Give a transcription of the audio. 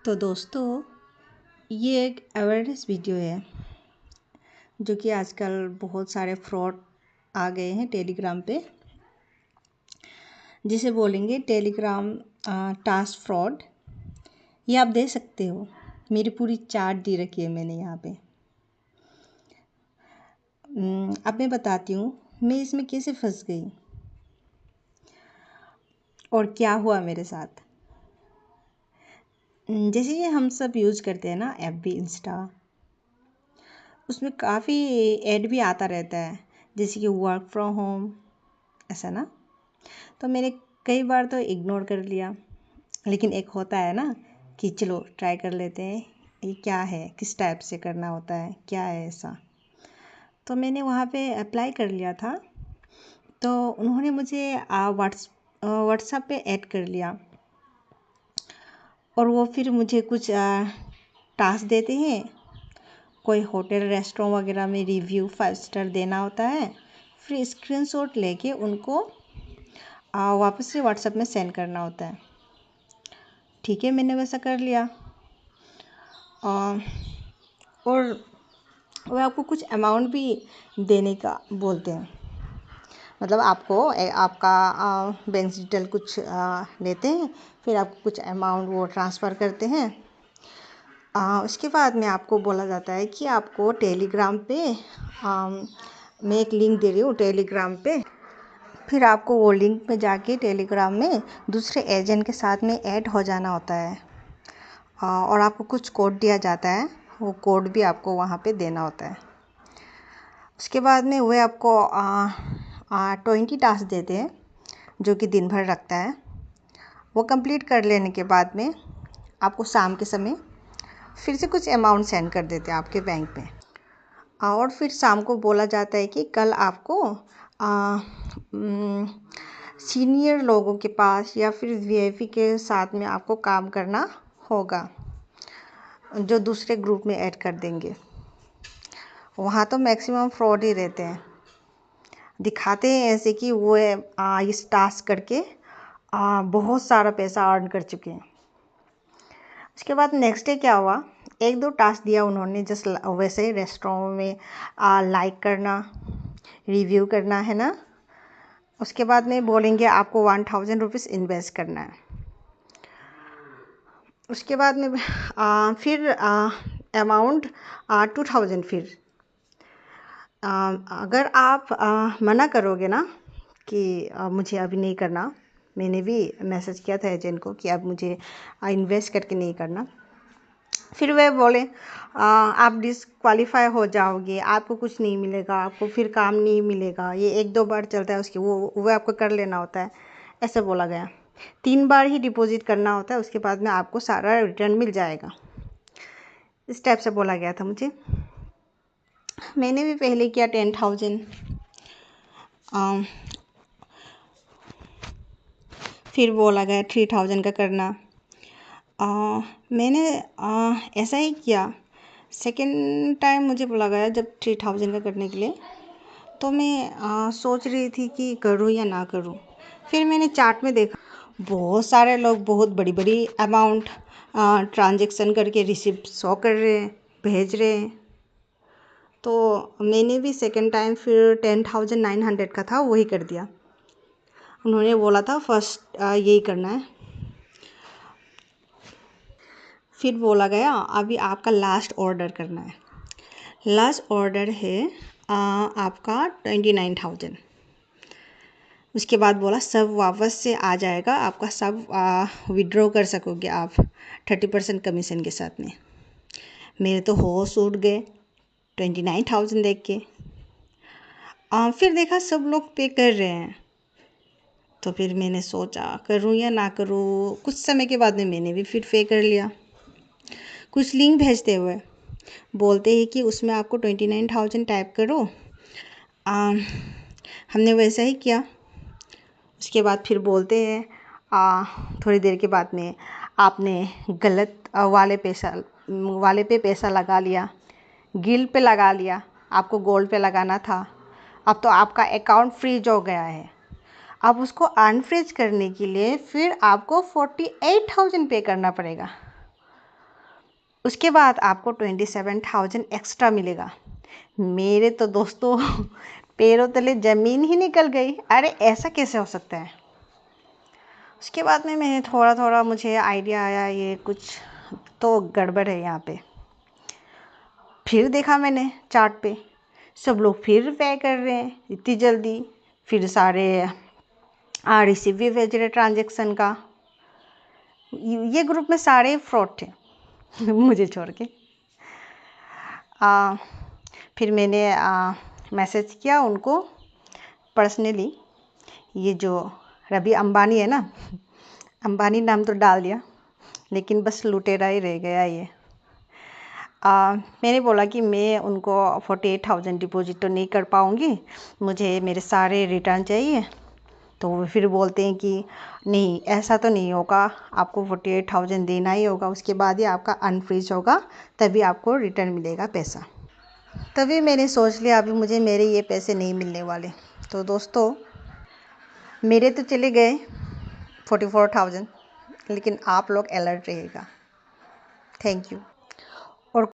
तो दोस्तों, ये एक अवेयरनेस वीडियो है जो कि आजकल बहुत सारे फ्रॉड आ गए हैं टेलीग्राम पे, जिसे बोलेंगे टेलीग्राम टास्क फ्रॉड। ये आप दे सकते हो। मेरी पूरी चार्ट दी रखी है मैंने यहाँ पे। अब मैं बताती हूँ मैं इसमें कैसे फंस गई और क्या हुआ मेरे साथ। जैसे कि हम सब यूज़ करते हैं ना FB, इंस्टा, उसमें काफ़ी ऐड भी आता रहता है, जैसे कि वर्क फ्रॉम होम, ऐसा ना। तो मैंने कई बार तो इग्नोर कर लिया, लेकिन एक होता है ना कि चलो ट्राई कर लेते हैं, ये क्या है, किस टाइप से करना होता है, क्या है ऐसा। तो मैंने वहाँ पे अप्लाई कर लिया था। तो उन्होंने मुझे व्हाट्सएप पे ऐड कर लिया और वो फिर मुझे कुछ टास्क देते हैं। कोई होटल रेस्टोरेंट वगैरह में रिव्यू 5 स्टार देना होता है, फिर स्क्रीनशॉट लेके उनको वापस से व्हाट्सएप में सेंड करना होता है। ठीक है, मैंने वैसा कर लिया। और वो आपको कुछ अमाउंट भी देने का बोलते हैं, मतलब आपको आपका बैंक डिटेल कुछ लेते हैं, फिर आपको कुछ अमाउंट वो ट्रांसफ़र करते हैं। उसके बाद में आपको बोला जाता है कि आपको टेलीग्राम पे मैं एक लिंक दे रही हूँ टेलीग्राम पे, फिर आपको वो लिंक पे जाके टेलीग्राम में दूसरे एजेंट के साथ में ऐड हो जाना होता है। और आपको कुछ कोड दिया जाता है, वो कोड भी आपको वहाँ पे देना होता है। उसके बाद में वे आपको 20 टास्क देते हैं जो कि दिन भर रखता है। वो कंप्लीट कर लेने के बाद में आपको शाम के समय फिर से कुछ अमाउंट सेंड कर देते हैं आपके बैंक पे। और फिर शाम को बोला जाता है कि कल आपको सीनियर लोगों के पास या फिर VIP के साथ में आपको काम करना होगा, जो दूसरे ग्रुप में ऐड कर देंगे। वहाँ तो मैक्सिमम फ्रॉड ही रहते हैं, दिखाते हैं ऐसे कि वो इस टास्क करके बहुत सारा पैसा अर्न कर चुके हैं। उसके बाद नेक्स्ट डे क्या हुआ, 1-2 टास्क दिया उन्होंने, जस्ट वैसे ही रेस्टोरेंट में लाइक करना, रिव्यू करना है ना। उसके बाद में बोलेंगे आपको 1000 रुपीज़ इन्वेस्ट करना है। उसके बाद में फिर अमाउंट 2000। फिर अगर आप मना करोगे ना कि मुझे अभी नहीं करना, मैंने भी मैसेज किया था एजेंट को कि अब मुझे इन्वेस्ट करके नहीं करना, फिर वे बोले आप डिसक्वालीफाई हो जाओगे, आपको कुछ नहीं मिलेगा, आपको फिर काम नहीं मिलेगा। ये 1-2 बार चलता है, उसकी वो आपको कर लेना होता है, ऐसे बोला गया। 3 बार ही डिपॉजिट करना होता है, उसके बाद में आपको सारा रिटर्न मिल जाएगा, इस टाइप से बोला गया था मुझे। मैंने भी पहले किया 10,000, फिर बोला गया 3000 का करना। मैंने ऐसा ही किया। सेकेंड टाइम मुझे बोला गया जब 3000 का करने के लिए, तो मैं सोच रही थी कि करूँ या ना करूँ। फिर मैंने चार्ट में देखा बहुत सारे लोग बहुत बड़ी बड़ी अमाउंट ट्रांजैक्शन करके रिसिप्ट शो कर रहे हैं, भेज रहे हैं। तो मैंने भी सेकेंड टाइम फिर 10,900 का था, वही कर दिया। उन्होंने बोला था फर्स्ट यही करना है। फिर बोला गया अभी आपका लास्ट ऑर्डर करना है। लास्ट ऑर्डर है आपका 29,000। उसके बाद बोला सब वापस से आ जाएगा, आपका सब विड्रॉ कर सकोगे आप 30% कमीशन के साथ में। मेरे तो होश उड़ गए 29,000 देख के। फिर देखा सब लोग पे कर रहे हैं, तो फिर मैंने सोचा करूँ या ना करूँ। कुछ समय के बाद में मैंने भी फिर पे कर लिया। कुछ लिंक भेजते हुए बोलते हैं कि उसमें आपको 29,000 टाइप करो। हमने वैसा ही किया। उसके बाद फिर बोलते हैं थोड़ी देर के बाद में आपने गलत वाले पे पैसा लगा लिया, गिल्ड पे लगा लिया, आपको गोल्ड पे लगाना था। अब तो आपका अकाउंट फ्रीज हो गया है। अब उसको अनफ्रीज करने के लिए फिर आपको 48,000 पे करना पड़ेगा। उसके बाद आपको 27,000 एक्स्ट्रा मिलेगा। मेरे तो दोस्तों पैरों तले ज़मीन ही निकल गई। अरे ऐसा कैसे हो सकता है। उसके बाद में मैंने थोड़ा थोड़ा मुझे आइडिया आया, ये कुछ तो गड़बड़ है यहाँ पे। फिर देखा मैंने चार्ट पे, सब लोग फिर पे कर रहे हैं इतनी जल्दी। फिर सारे रिसीव भी भेज रहे ट्रांजेक्शन का। ये ग्रुप में सारे फ्रॉड थे मुझे छोड़ के। फिर मैंने मैसेज किया उनको पर्सनली। ये जो रवि अंबानी है ना, अंबानी नाम तो डाल दिया, लेकिन बस लुटेरा ही रह गया ये। मैंने बोला कि मैं उनको 48,000 डिपॉजिट तो नहीं कर पाऊँगी, मुझे मेरे सारे रिटर्न चाहिए। तो वो फिर बोलते हैं कि नहीं, ऐसा तो नहीं होगा, आपको 48,000 देना ही होगा, उसके बाद ही आपका अनफ्रीज होगा, तभी आपको रिटर्न मिलेगा पैसा। तभी मैंने सोच लिया अभी मुझे मेरे ये पैसे नहीं मिलने वाले। तो दोस्तों मेरे तो चले गए 44,000, लेकिन आप लोग अलर्ट रहिएगा। Thank you.